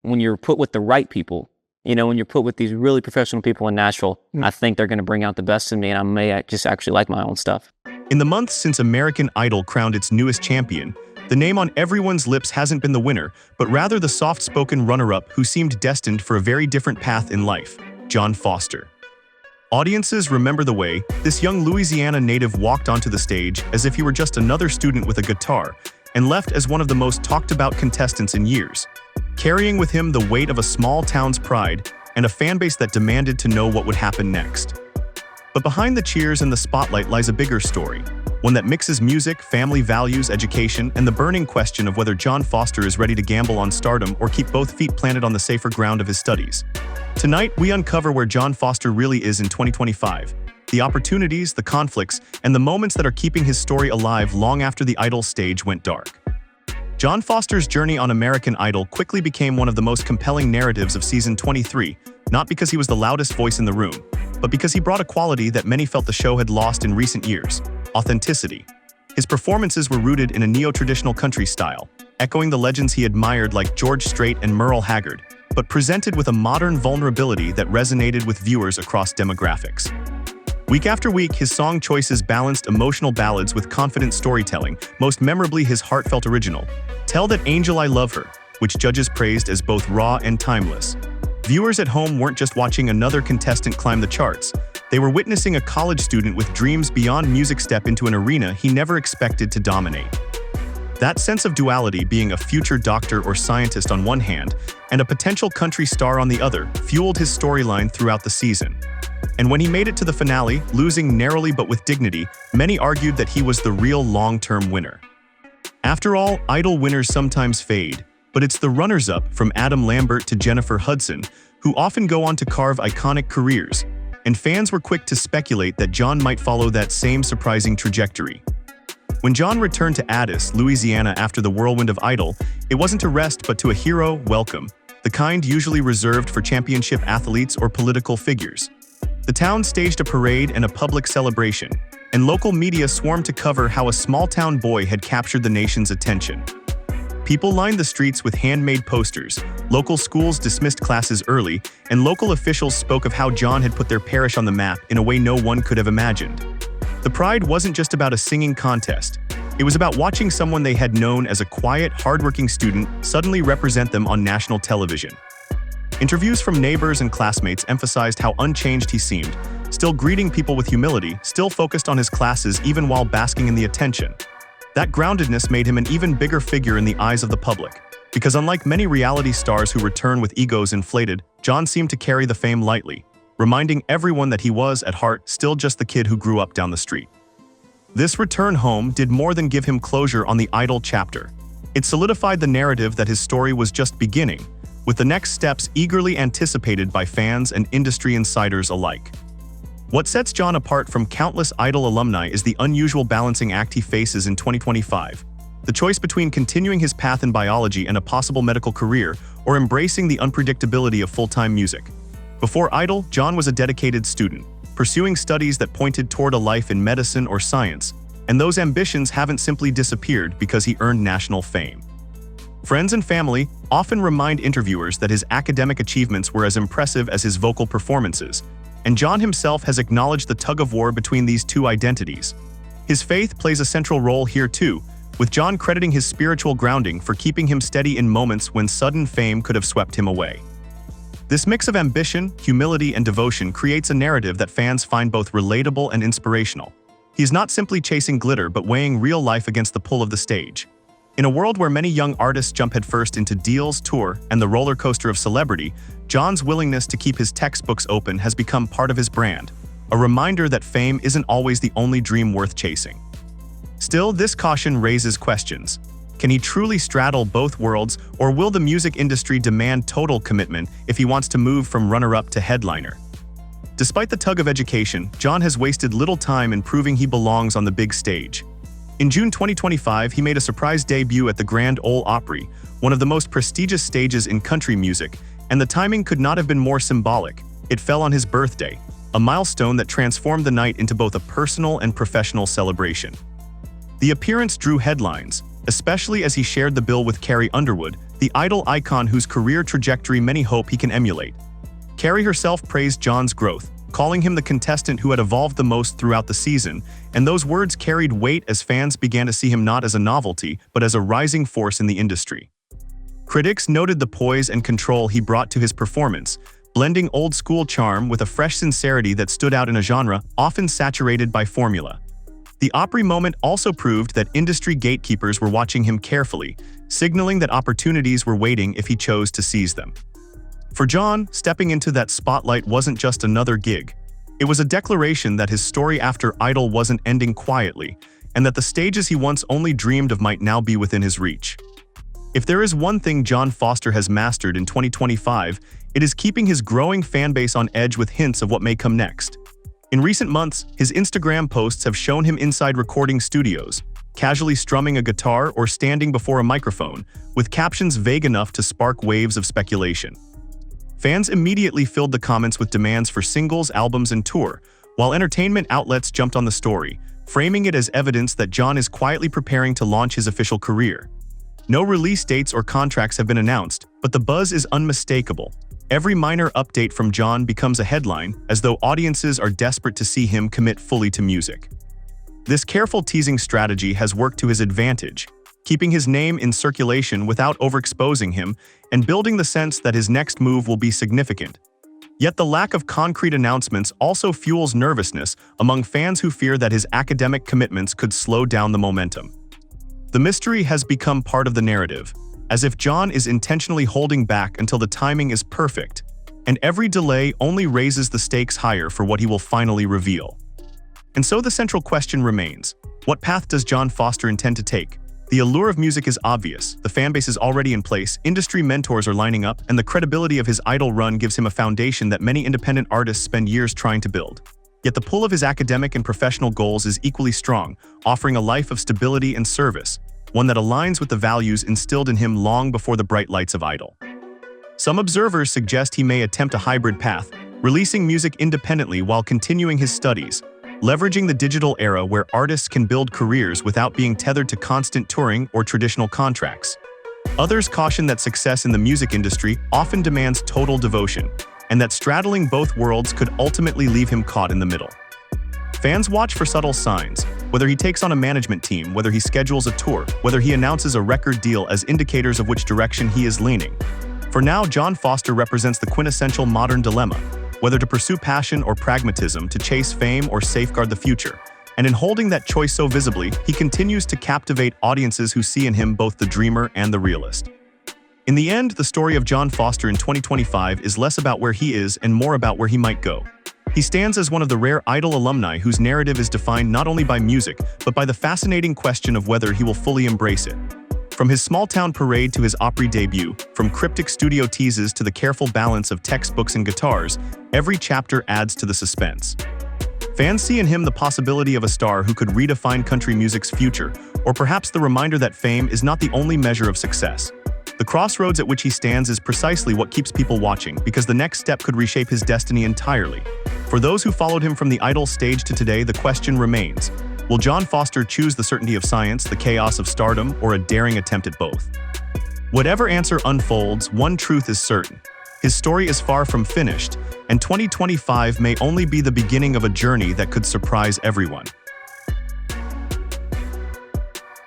when you're put with the right people, when you're put with these really professional people in Nashville, I think they're going to bring out the best in me, and I may just actually like my own stuff. In the months since American Idol crowned its newest champion, the name on everyone's lips hasn't been the winner, but rather the soft-spoken runner-up who seemed destined for a very different path in life, Jon Foster. Audiences remember the way this young Louisiana native walked onto the stage as if he were just another student with a guitar, and left as one of the most talked-about contestants in years, carrying with him the weight of a small town's pride and a fanbase that demanded to know what would happen next. But behind the cheers and the spotlight lies a bigger story, one that mixes music, family values, education, and the burning question of whether Jon Foster is ready to gamble on stardom or keep both feet planted on the safer ground of his studies. Tonight, we uncover where Jon Foster really is in 2025, the opportunities, the conflicts, and the moments that are keeping his story alive long after the Idol stage went dark. Jon Foster's journey on American Idol quickly became one of the most compelling narratives of season 23, not because he was the loudest voice in the room, but because he brought a quality that many felt the show had lost in recent years: authenticity. His performances were rooted in a neo-traditional country style, echoing the legends he admired like George Strait and Merle Haggard, but presented with a modern vulnerability that resonated with viewers across demographics. Week after week, his song choices balanced emotional ballads with confident storytelling, most memorably his heartfelt original, Tell That Angel I Love Her, which judges praised as both raw and timeless. Viewers at home weren't just watching another contestant climb the charts, they were witnessing a college student with dreams beyond music step into an arena he never expected to dominate. That sense of duality, being a future doctor or scientist on one hand, and a potential country star on the other, fueled his storyline throughout the season. And when he made it to the finale, losing narrowly but with dignity, many argued that he was the real long-term winner. After all, Idol winners sometimes fade, but it's the runners-up, from Adam Lambert to Jennifer Hudson, who often go on to carve iconic careers, and fans were quick to speculate that Jon might follow that same surprising trajectory. When Jon returned to Addis, Louisiana after the whirlwind of Idol, it wasn't to rest but to a hero welcome, the kind usually reserved for championship athletes or political figures. The town staged a parade and a public celebration, and local media swarmed to cover how a small-town boy had captured the nation's attention. People lined the streets with handmade posters, local schools dismissed classes early, and local officials spoke of how Jon had put their parish on the map in a way no one could have imagined. The pride wasn't just about a singing contest. It was about watching someone they had known as a quiet, hardworking student suddenly represent them on national television. Interviews from neighbors and classmates emphasized how unchanged he seemed, still greeting people with humility, still focused on his classes even while basking in the attention. That groundedness made him an even bigger figure in the eyes of the public, because unlike many reality stars who return with egos inflated, Jon seemed to carry the fame lightly, reminding everyone that he was, at heart, still just the kid who grew up down the street. This return home did more than give him closure on the Idol chapter. It solidified the narrative that his story was just beginning, with the next steps eagerly anticipated by fans and industry insiders alike. What sets Jon apart from countless Idol alumni is the unusual balancing act he faces in 2025. The choice between continuing his path in biology and a possible medical career, or embracing the unpredictability of full-time music. Before Idol, Jon was a dedicated student, pursuing studies that pointed toward a life in medicine or science, and those ambitions haven't simply disappeared because he earned national fame. Friends and family often remind interviewers that his academic achievements were as impressive as his vocal performances, and Jon himself has acknowledged the tug-of-war between these two identities. His faith plays a central role here too, with Jon crediting his spiritual grounding for keeping him steady in moments when sudden fame could have swept him away. This mix of ambition, humility, and devotion creates a narrative that fans find both relatable and inspirational. He's not simply chasing glitter but weighing real life against the pull of the stage. In a world where many young artists jump headfirst into deals, tour, and the roller coaster of celebrity, Jon's willingness to keep his textbooks open has become part of his brand, a reminder that fame isn't always the only dream worth chasing. Still, this caution raises questions. Can he truly straddle both worlds, or will the music industry demand total commitment if he wants to move from runner-up to headliner? Despite the tug of education, Jon has wasted little time in proving he belongs on the big stage. In June 2025, he made a surprise debut at the Grand Ole Opry, one of the most prestigious stages in country music, and the timing could not have been more symbolic. It fell on his birthday, a milestone that transformed the night into both a personal and professional celebration. The appearance drew headlines, especially as he shared the bill with Carrie Underwood, the idol icon whose career trajectory many hope he can emulate. Carrie herself praised John's growth, calling him the contestant who had evolved the most throughout the season, and those words carried weight as fans began to see him not as a novelty, but as a rising force in the industry. Critics noted the poise and control he brought to his performance, blending old-school charm with a fresh sincerity that stood out in a genre often saturated by formula. The Opry moment also proved that industry gatekeepers were watching him carefully, signaling that opportunities were waiting if he chose to seize them. For John, stepping into that spotlight wasn't just another gig. It was a declaration that his story after Idol wasn't ending quietly, and that the stages he once only dreamed of might now be within his reach. If there is one thing John Foster has mastered in 2025, it is keeping his growing fanbase on edge with hints of what may come next. In recent months, his Instagram posts have shown him inside recording studios, casually strumming a guitar or standing before a microphone, with captions vague enough to spark waves of speculation. Fans immediately filled the comments with demands for singles, albums, and tour, while entertainment outlets jumped on the story, framing it as evidence that John is quietly preparing to launch his official career. No release dates or contracts have been announced, but the buzz is unmistakable. Every minor update from John becomes a headline, as though audiences are desperate to see him commit fully to music. This careful teasing strategy has worked to his advantage, keeping his name in circulation without overexposing him and building the sense that his next move will be significant. Yet the lack of concrete announcements also fuels nervousness among fans who fear that his academic commitments could slow down the momentum. The mystery has become part of the narrative, as if John is intentionally holding back until the timing is perfect, and every delay only raises the stakes higher for what he will finally reveal. And so the central question remains: what path does John Foster intend to take? The allure of music is obvious, the fanbase is already in place, industry mentors are lining up, and the credibility of his Idol run gives him a foundation that many independent artists spend years trying to build. Yet the pull of his academic and professional goals is equally strong, offering a life of stability and service, one that aligns with the values instilled in him long before the bright lights of Idol. Some observers suggest he may attempt a hybrid path, releasing music independently while continuing his studies, leveraging the digital era where artists can build careers without being tethered to constant touring or traditional contracts. Others caution that success in the music industry often demands total devotion, and that straddling both worlds could ultimately leave him caught in the middle. Fans watch for subtle signs, whether he takes on a management team, whether he schedules a tour, whether he announces a record deal, as indicators of which direction he is leaning. For now, John Foster represents the quintessential modern dilemma: whether to pursue passion or pragmatism, to chase fame or safeguard the future. And in holding that choice so visibly, he continues to captivate audiences who see in him both the dreamer and the realist. In the end, the story of John Foster in 2025 is less about where he is and more about where he might go. He stands as one of the rare Idol alumni whose narrative is defined not only by music, but by the fascinating question of whether he will fully embrace it. From his small-town parade to his Opry debut, from cryptic studio teases to the careful balance of textbooks and guitars, every chapter adds to the suspense. Fans see in him the possibility of a star who could redefine country music's future, or perhaps the reminder that fame is not the only measure of success. The crossroads at which he stands is precisely what keeps people watching, because the next step could reshape his destiny entirely. For those who followed him from the Idol stage to today, the question remains: will John Foster choose the certainty of science, the chaos of stardom, or a daring attempt at both? Whatever answer unfolds, one truth is certain: his story is far from finished, and 2025 may only be the beginning of a journey that could surprise everyone.